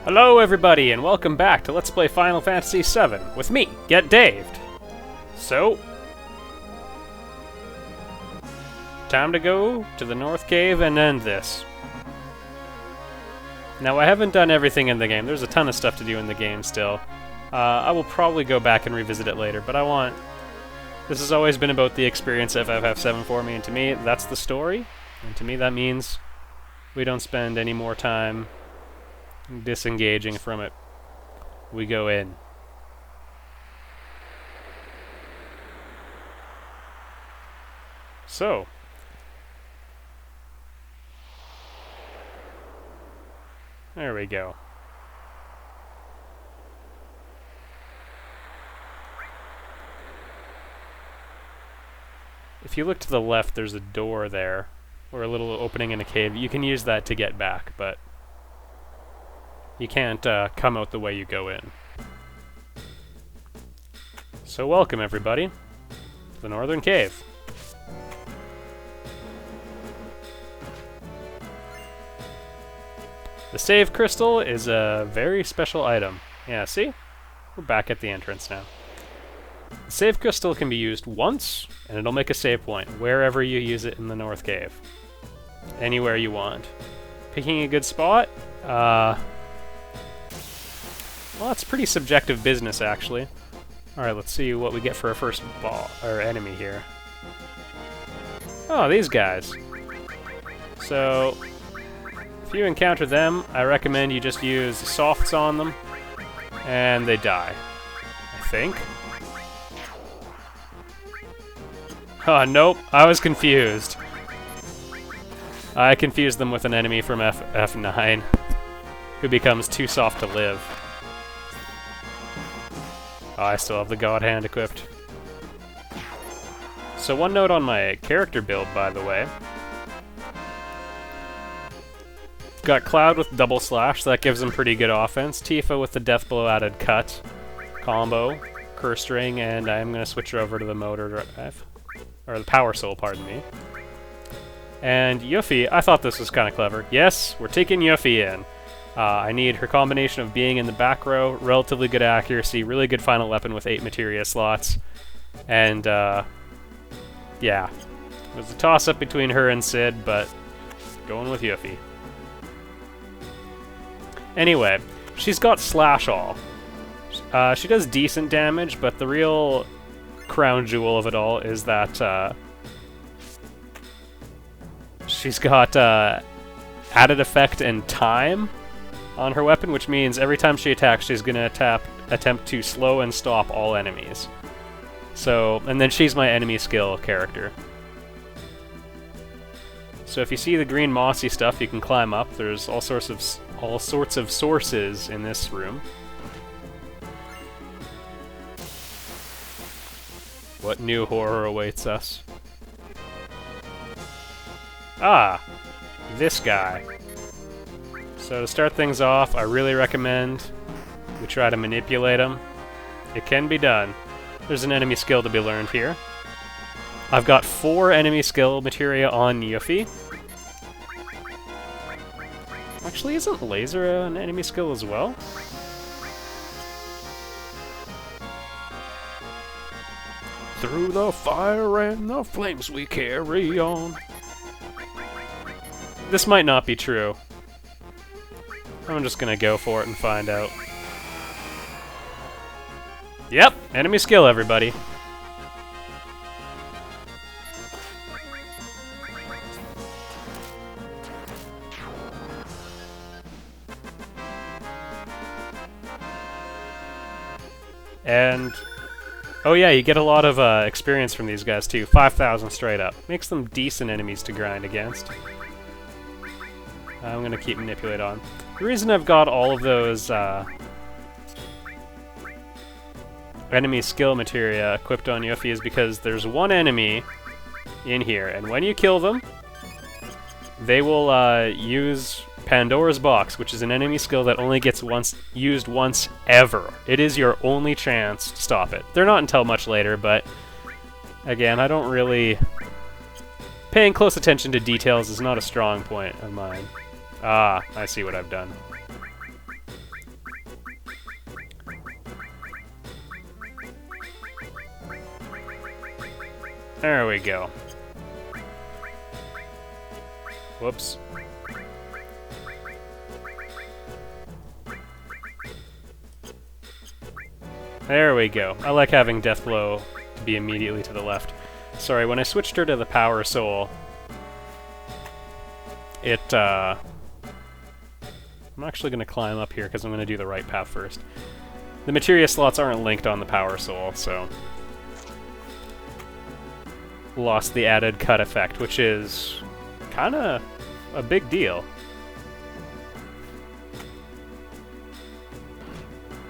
Hello everybody, and welcome back to Let's Play Final Fantasy VII, with me, Get Daved. So, time to go to the North Cave and end this. Now, I haven't done everything in the game. There's a ton of stuff to do in the game still. I will probably go back and revisit it later, but this has always been about the experience of FF7 for me, and to me, that's the story. And to me, that means we don't spend any more time disengaging from it. We go in. So, there we go. If you look to the left, there's a door there, or a little opening in a cave. You can use that to get back, but you can't come out the way you go in. So welcome, everybody, to the Northern Cave. The save crystal is a very special item. Yeah, see? We're back at the entrance now. The save crystal can be used once, and it'll make a save point wherever you use it in the North Cave. Anywhere you want. Picking a good spot? Well, it's pretty subjective business, actually. Alright, let's see what we get for our first enemy here. Oh, these guys. So, if you encounter them, I recommend you just use softs on them, and they die. I think. Oh, nope, I was confused. I confused them with an enemy from F9, who becomes too soft to live. Oh, I still have the God Hand equipped. So one note on my character build, by the way. Got Cloud with double slash, that gives him pretty good offense. Tifa with the Death Blow added cut combo, Curse Ring, and I'm going to switch her over to the Motor Drive. Or the Power Soul, pardon me. And Yuffie, I thought this was kind of clever. Yes, we're taking Yuffie in. I need her combination of being in the back row, relatively good accuracy, really good final weapon with 8 materia slots, and, yeah. It was a toss-up between her and Cid, but going with Yuffie. Anyway, she's got Slash All. She does decent damage, but the real crown jewel of it all is that, she's got, added effect and time on her weapon, which means every time she attacks, she's gonna attempt to slow and stop all enemies. So, and then she's my enemy skill character. So if you see the green mossy stuff, you can climb up. There's all sorts of sources in this room. What new horror awaits us? Ah, this guy. So to start things off, I really recommend we try to manipulate him. It can be done. There's an enemy skill to be learned here. I've got 4 enemy skill materia on Yuffie. Actually, isn't laser an enemy skill as well? Through the fire and the flames we carry on. This might not be true. I'm just gonna go for it and find out. Yep, enemy skill, everybody. And oh yeah, you get a lot of experience from these guys too. 5,000 straight up. Makes them decent enemies to grind against. I'm gonna keep manipulate on. The reason I've got all of those enemy skill materia equipped on Yuffie is because there's one enemy in here, and when you kill them, they will use Pandora's Box, which is an enemy skill that only gets used once ever. It is your only chance to stop it. They're not until much later, but again, I don't really... Paying close attention to details is not a strong point of mine. Ah, I see what I've done. There we go. Whoops. There we go. I like having Death Blow to be immediately to the left. Sorry, when I switched her to the Power Soul, I'm actually going to climb up here because I'm going to do the right path first. The materia slots aren't linked on the Power Soul, so... Lost the added cut effect, which is kind of a big deal.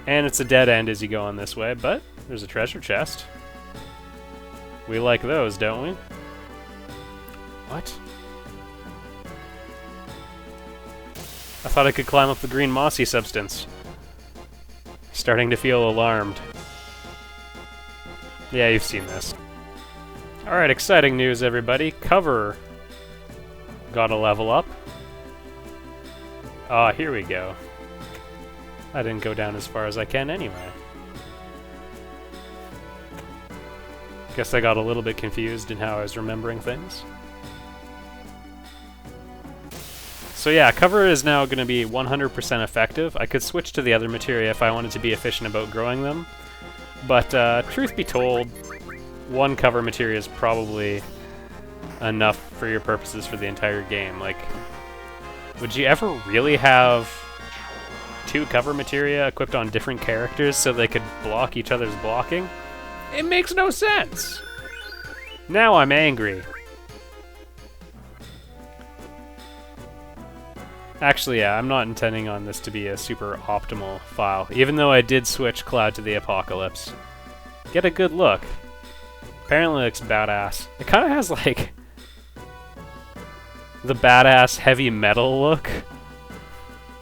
And it's a dead end as you go on this way, but there's a treasure chest. We like those, don't we? What? I thought I could climb up the green mossy substance. Starting to feel alarmed. Yeah, you've seen this. Alright, exciting news, everybody. Cover got a level up. Ah, here we go. I didn't go down as far as I can anyway. Guess I got a little bit confused in how I was remembering things. So yeah, cover is now going to be 100% effective. I could switch to the other materia if I wanted to be efficient about growing them. But truth be told, one cover materia is probably enough for your purposes for the entire game. Like, would you ever really have 2 cover materia equipped on different characters so they could block each other's blocking? It makes no sense! Now I'm angry. Actually, yeah, I'm not intending on this to be a super optimal file, even though I did switch Cloud to the Apocalypse. Get a good look. Apparently it looks badass. It kind of has, like, the badass heavy metal look,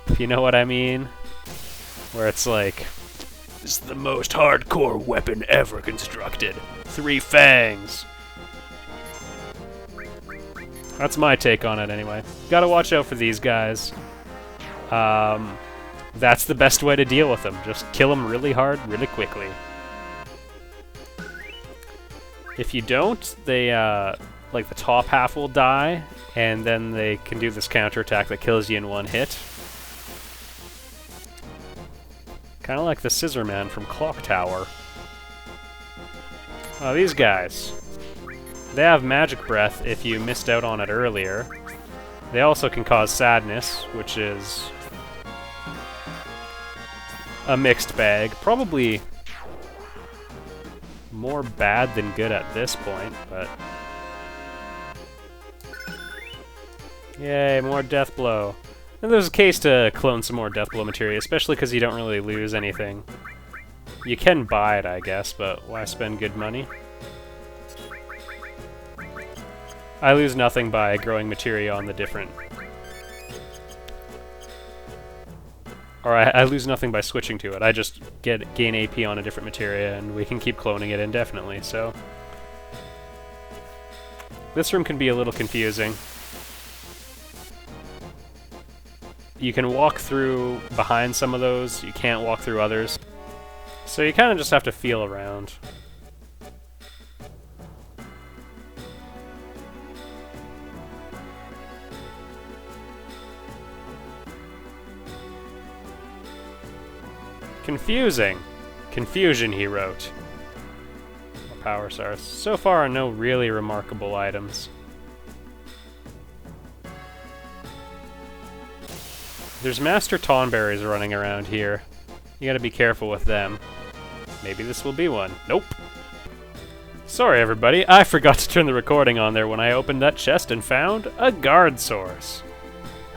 if you know what I mean. Where it's like, this is the most hardcore weapon ever constructed. 3 fangs. That's my take on it anyway. Gotta watch out for these guys. That's the best way to deal with them. Just kill them really hard, really quickly. If you don't, they, like the top half will die, and then they can do this counterattack that kills you in 1 hit. Kinda like the Scissor Man from Clock Tower. Oh, these guys. They have Magic Breath if you missed out on it earlier. They also can cause sadness, which is a mixed bag. Probably more bad than good at this point, but... Yay, more Death Blow. And there's a case to clone some more Death Blow materia, especially because you don't really lose anything. You can buy it, I guess, but why spend good money? I lose nothing by growing materia on the different... Or I lose nothing by switching to it. I just gain AP on a different materia, and we can keep cloning it indefinitely, so... This room can be a little confusing. You can walk through behind some of those, you can't walk through others. So you kind of just have to feel around. Confusing. Confusion, he wrote. More power stars. So far, no really remarkable items. There's Master Tonberries running around here. You gotta be careful with them. Maybe this will be one. Nope. Sorry, everybody. I forgot to turn the recording on there when I opened that chest and found a guard source.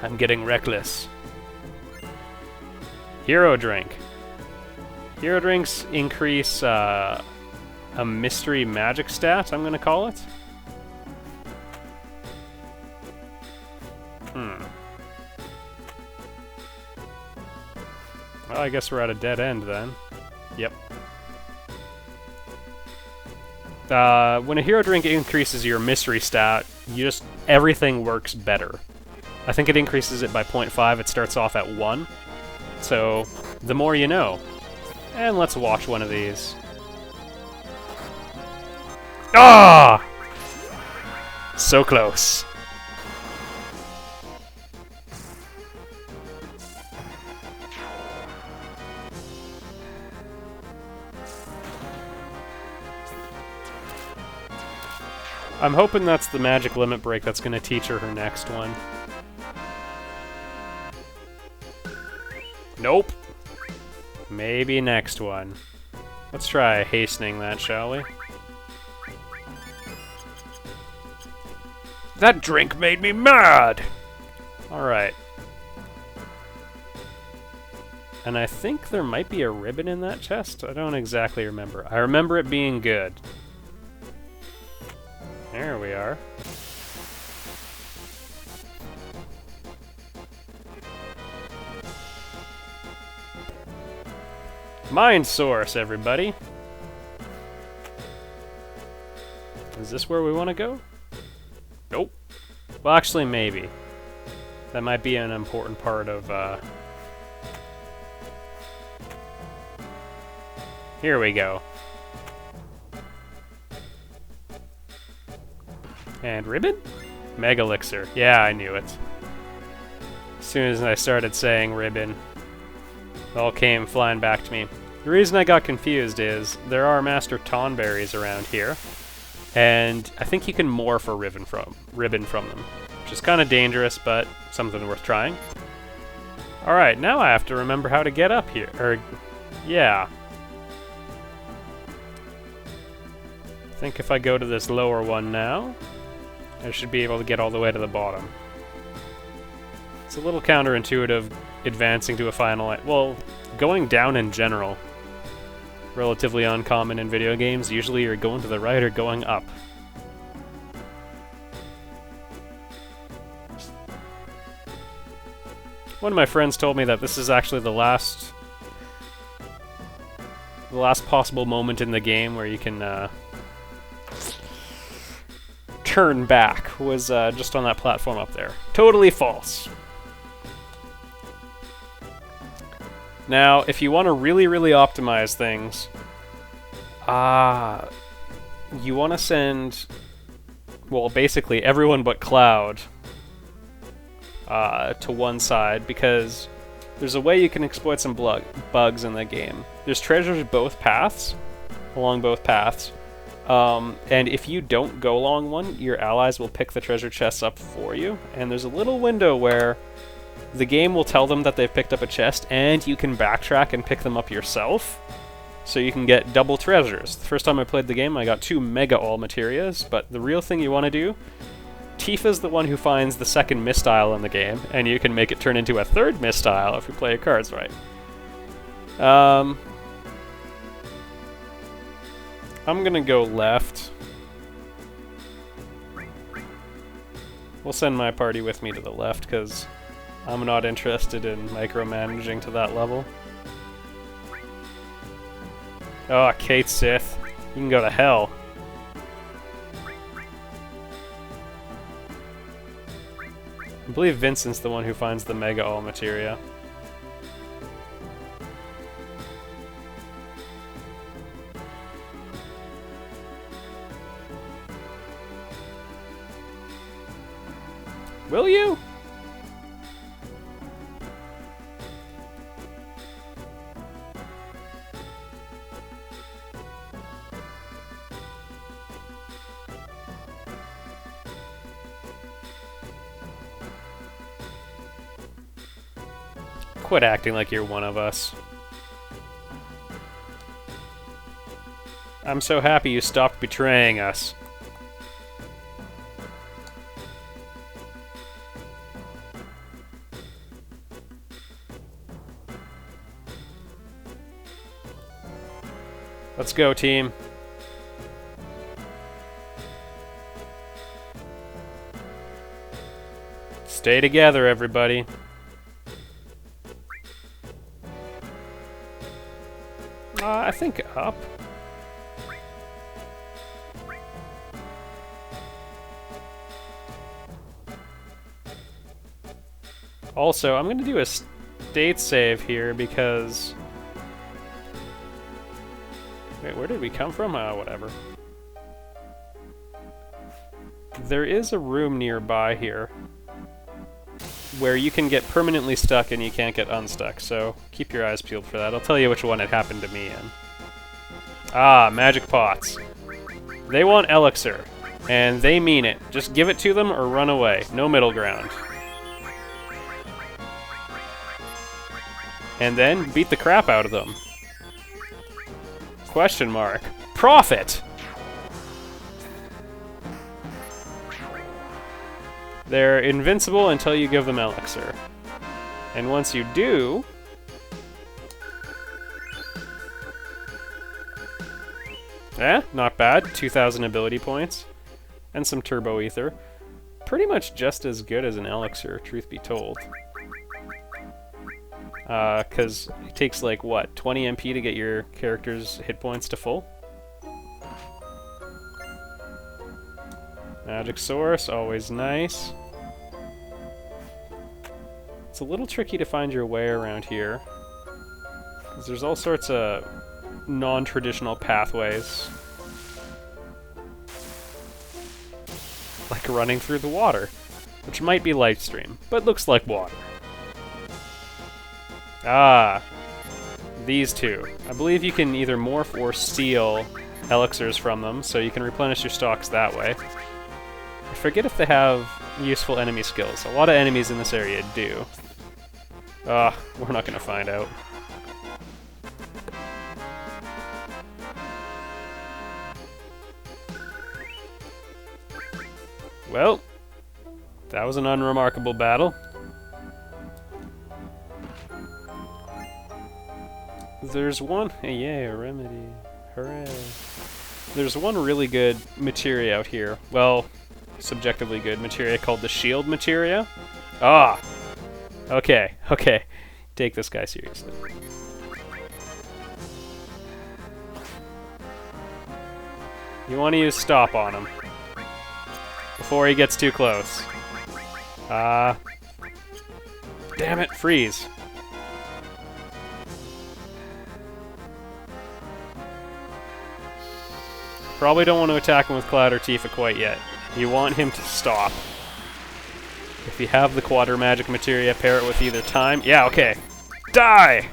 I'm getting reckless. Hero Drink. Hero Drinks increase a mystery magic stat, I'm gonna call it. Well, I guess we're at a dead end then. Yep. When a hero drink increases your mystery stat, everything works better. I think it increases it by 0.5, it starts off at 1. So, the more you know. And let's watch one of these. Ah! So close. I'm hoping that's the magic limit break that's going to teach her her next one. Nope. Maybe next one. Let's try hastening that, shall we? That drink made me mad! Alright. And I think there might be a ribbon in that chest. I don't exactly remember. I remember it being good. There we are. Mind Source, everybody. Is this where we want to go? Nope. Well, actually, maybe. That might be an important part of, Here we go. And ribbon? Mega Elixir. Yeah, I knew it. As soon as I started saying ribbon, it all came flying back to me. The reason I got confused is there are Master Tonberries around here, and I think you can morph a ribbon from them, which is kind of dangerous, but something worth trying. Alright, now I have to remember how to get up here. Yeah. I think if I go to this lower one now, I should be able to get all the way to the bottom. It's a little counterintuitive advancing to a final... Well, going down in general. Relatively uncommon in video games. Usually you're going to the right or going up. One of my friends told me that this is actually the last possible moment in the game where you can turn back, was just on that platform up there. Totally false. Now, if you want to really, really optimize things, you want to send, well, basically everyone but Cloud to one side, because there's a way you can exploit some bugs in the game. There's treasures along both paths, and if you don't go along one, your allies will pick the treasure chests up for you, and there's a little window where the game will tell them that they've picked up a chest, and you can backtrack and pick them up yourself, so you can get double treasures. The first time I played the game, I got 2 Mega All Materias, but the real thing you want to do, Tifa's the one who finds the second mistile in the game, and you can make it turn into a third mistile if you play your cards right. I'm gonna go left. We'll send my party with me to the left, because I'm not interested in micromanaging to that level. Oh, Kate Sith. You can go to hell. I believe Vincent's the one who finds the Mega All Materia. Will you? Quit acting like you're one of us. I'm so happy you stopped betraying us. Let's go, team. Stay together, everybody. I think up. Also, I'm going to do a state save here because... Wait, where did we come from? Whatever. There is a room nearby here where you can get permanently stuck and you can't get unstuck, so keep your eyes peeled for that. I'll tell you which one it happened to me in. Ah, magic pots. They want elixir, and they mean it. Just give it to them or run away. No middle ground. And then beat the crap out of them. Question mark. Profit! They're invincible until you give them elixir. And once you do... not bad. 2,000 ability points. And some turbo ether. Pretty much just as good as an elixir, truth be told. Because it takes like, what, 20 MP to get your character's hit points to full? Magic source, always nice. It's a little tricky to find your way around here, because there's all sorts of non-traditional pathways. Like running through the water, which might be Lightstream, but looks like water. Ah, these two. I believe you can either morph or steal elixirs from them, so you can replenish your stocks that way. I forget if they have useful enemy skills. A lot of enemies in this area do. We're not gonna find out. Well, that was an unremarkable battle. There's one... Yay, a remedy. Hooray. There's one really good materia out here. Well, subjectively good materia called the shield materia. Ah! Okay, okay. Take this guy seriously. You want to use stop on him before he gets too close. Damn it, freeze. Probably don't want to attack him with Cloud or Tifa quite yet. You want him to stop. If you have the Quadra Magic Materia, pair it with either time. Yeah, okay. Die!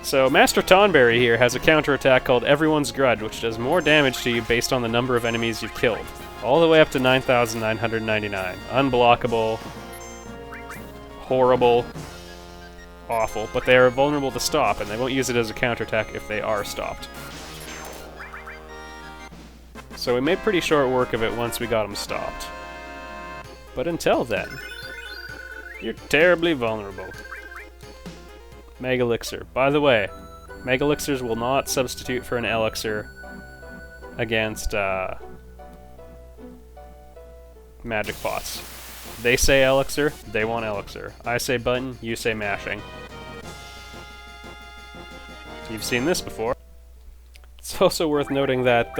So, Master Tonberry here has a counterattack called Everyone's Grudge, which does more damage to you based on the number of enemies you've killed. All the way up to 9,999. Unblockable. Horrible. Awful. But they are vulnerable to stop, and they won't use it as a counterattack if they are stopped. So we made pretty short work of it once we got them stopped. But until then, you're terribly vulnerable. Mega Elixir. By the way, Mega Elixirs will not substitute for an Elixir against magic pots. They say Elixir, they want Elixir. I say button, you say mashing. You've seen this before. It's also worth noting that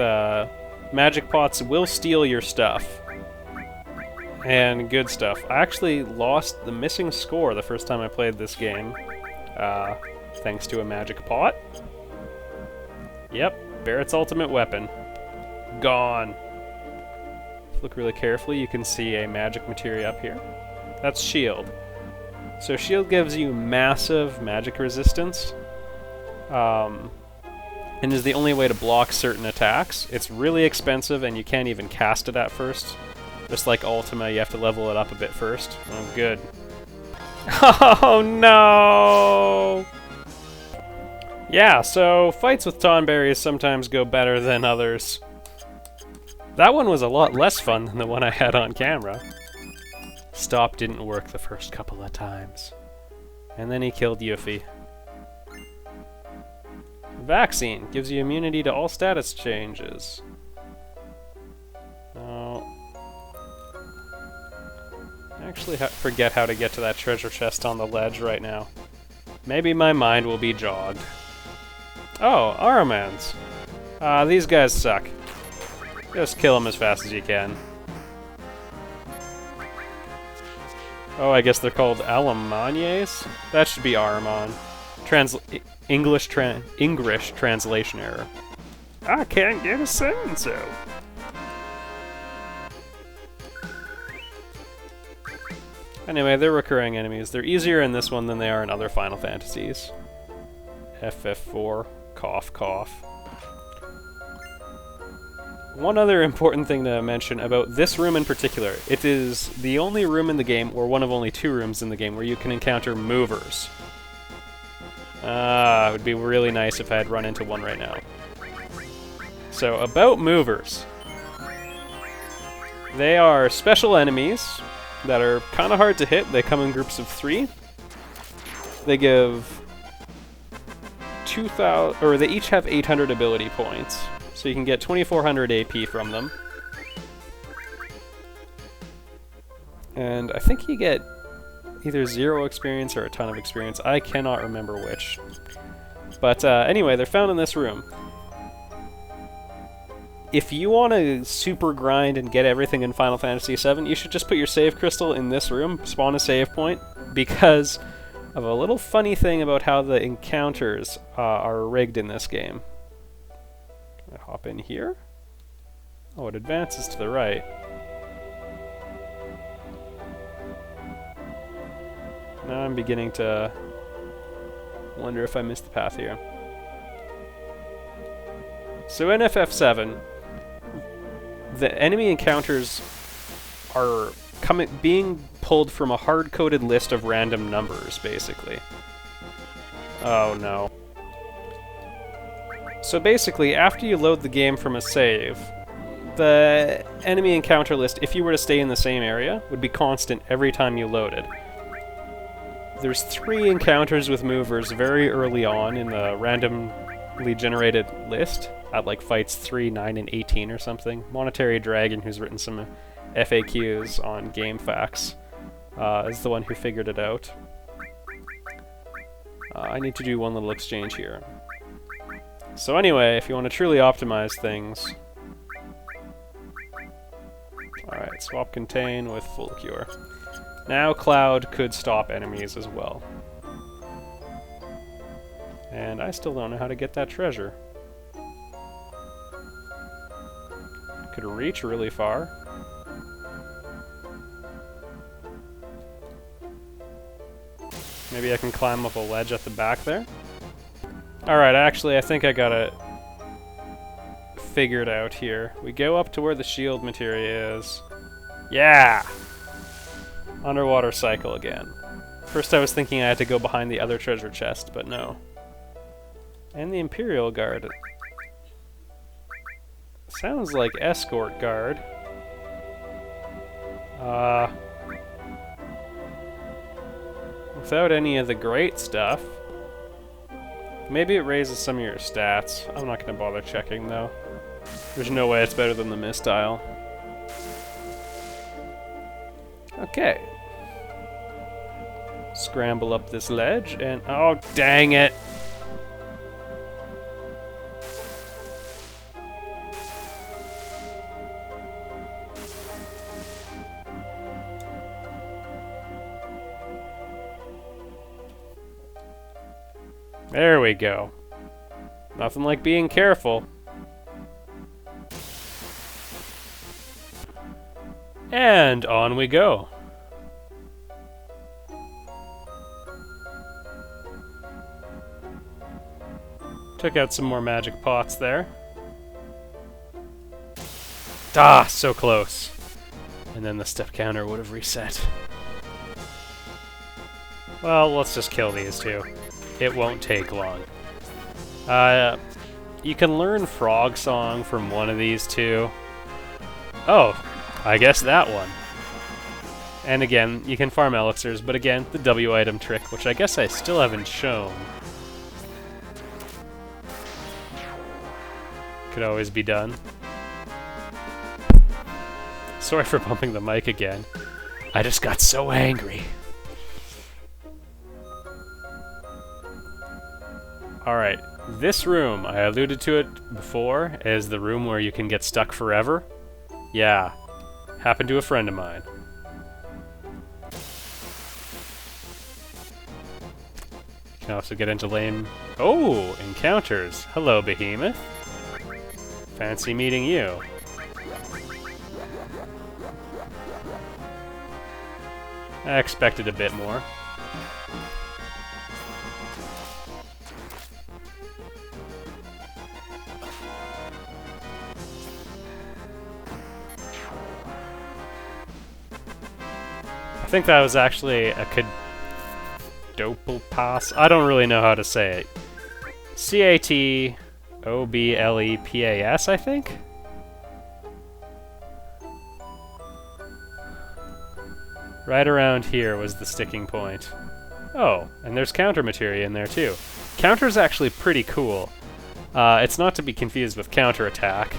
magic pots will steal your stuff. And good stuff. I actually lost the missing score the first time I played this game. Thanks to a magic pot. Yep, Barrett's ultimate weapon. Gone. If you look really carefully, you can see a magic materia up here. That's shield. So shield gives you massive magic resistance. And is the only way to block certain attacks. It's really expensive and you can't even cast it at first. Just like Ultima, you have to level it up a bit first. Oh, good. Oh no! Yeah, so fights with Tonberries sometimes go better than others. That one was a lot less fun than the one I had on camera. Stop didn't work the first couple of times. And then he killed Yuffie. Vaccine gives you immunity to all status changes. Oh. I actually forget how to get to that treasure chest on the ledge right now. Maybe my mind will be jogged. Oh, Aramans. These guys suck. Just kill them as fast as you can. Oh, I guess they're called Alamaniers? That should be Araman. English translation error. I can't get a so-and-so. Anyway, they're recurring enemies. They're easier in this one than they are in other Final Fantasies. FF4. Cough, cough. One other important thing to mention about this room in particular. It is the only room in the game, or one of only 2 rooms in the game, where you can encounter movers. It would be really nice if I had run into one right now. So, about movers. They are special enemies that are kind of hard to hit. They come in groups of 3. They give 2,000, or they each have 800 ability points. So you can get 2,400 AP from them. And I think you get either 0 experience or a ton of experience. I cannot remember which. But anyway, they're found in this room. If you want to super grind and get everything in Final Fantasy VII, you should just put your save crystal in this room, spawn a save point, because of a little funny thing about how the encounters are rigged in this game. I hop in here. Oh, it advances to the right. Now I'm beginning to wonder if I missed the path here. So in FF7, the enemy encounters are being pulled from a hard-coded list of random numbers, basically. Oh no. So basically, after you load the game from a save, the enemy encounter list, if you were to stay in the same area, would be constant every time you loaded. There's 3 encounters with movers very early on in the randomly generated list, at like fights 3, 9, and 18 or something. Monetary Dragon, who's written some FAQs on GameFAQs, is the one who figured it out. I need to do one little exchange here. So anyway, if you want to truly optimize things... Alright, swap contain with full cure. Now Cloud could stop enemies as well. And I still don't know how to get that treasure. Could reach really far. Maybe I can climb up a ledge at the back there? Alright, actually, I think I got it figured out here. We go up to where the shield materia is. Yeah! Underwater cycle again. First I was thinking I had to go behind the other treasure chest, but no. And the Imperial Guard. Sounds like Escort Guard. Without any of the great stuff. Maybe it raises some of your stats. I'm not going to bother checking, though. There's no way it's better than the Mistile. Okay. Scramble up this ledge, and... oh, dang it! There we go. Nothing like being careful. And on we go. Took out some more magic pots there. Ah, so close. And then the step counter would have reset. Well, let's just kill these two. It won't take long. You can learn Frog Song from one of these two. Oh, I guess that one. And again, you can farm elixirs, but again, the W item trick, which I guess I still haven't shown. Could always be done. Sorry for bumping the mic again. I just got so angry. Alright, this room, I alluded to it before, is the room where you can get stuck forever. Yeah, happened to a friend of mine. You can also get into lame... oh, encounters. Hello, Behemoth. Fancy meeting you. I expected a bit more. I think that was actually a Cadoplepas. I don't really know how to say it. Catoblepas, I think? Right around here was the sticking point. Oh, and there's counter materia in there too. Counter's actually pretty cool. It's not to be confused with counterattack,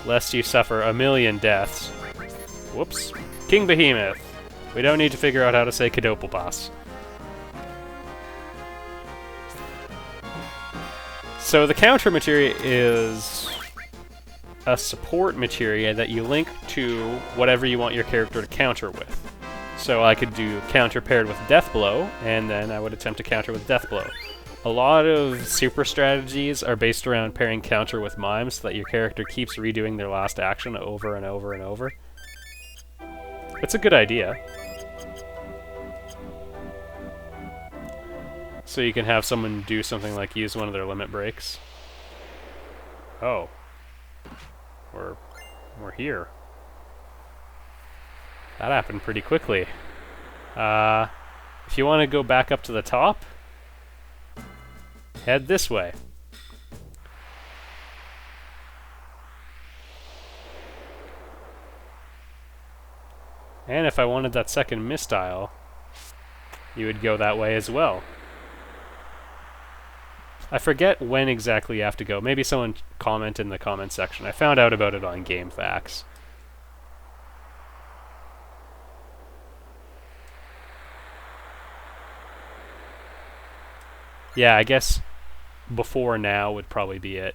lest you suffer a million deaths. Whoops. King Behemoth. We don't need to figure out how to say Cadoplepas. So the counter materia is a support materia that you link to whatever you want your character to counter with. So I could do counter paired with Death Blow, and then I would attempt to counter with Death Blow. A lot of super strategies are based around pairing counter with Mime so that your character keeps redoing their last action over and over and over. It's a good idea. So you can have someone do something like use one of their limit breaks. Oh. We're here. That happened pretty quickly. If you want to go back up to the top, head this way. And if I wanted that second mistile, you would go that way as well. I forget when exactly you have to go. Maybe someone comment in the comment section. I found out about it on GameFAQs. Yeah, I guess before now would probably be it.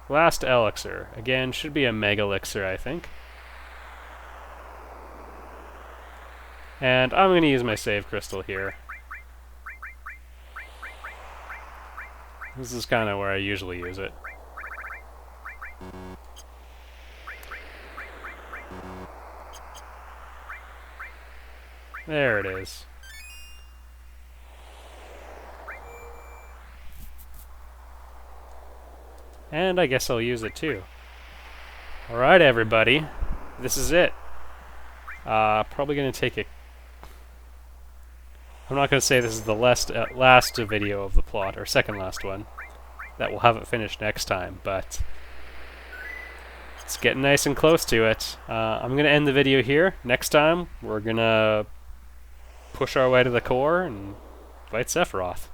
Last elixir. Again, should be a mega elixir, I think. And I'm going to use my save crystal here. This is kind of where I usually use it. There it is. And I guess I'll use it too. Alright everybody, this is it. Probably going to take a... I'm not going to say this is the last video of the plot, or second last one. That we'll have it finished next time, but... it's getting nice and close to it. I'm going to end the video here. Next time, we're going to push our way to the core and fight Sephiroth.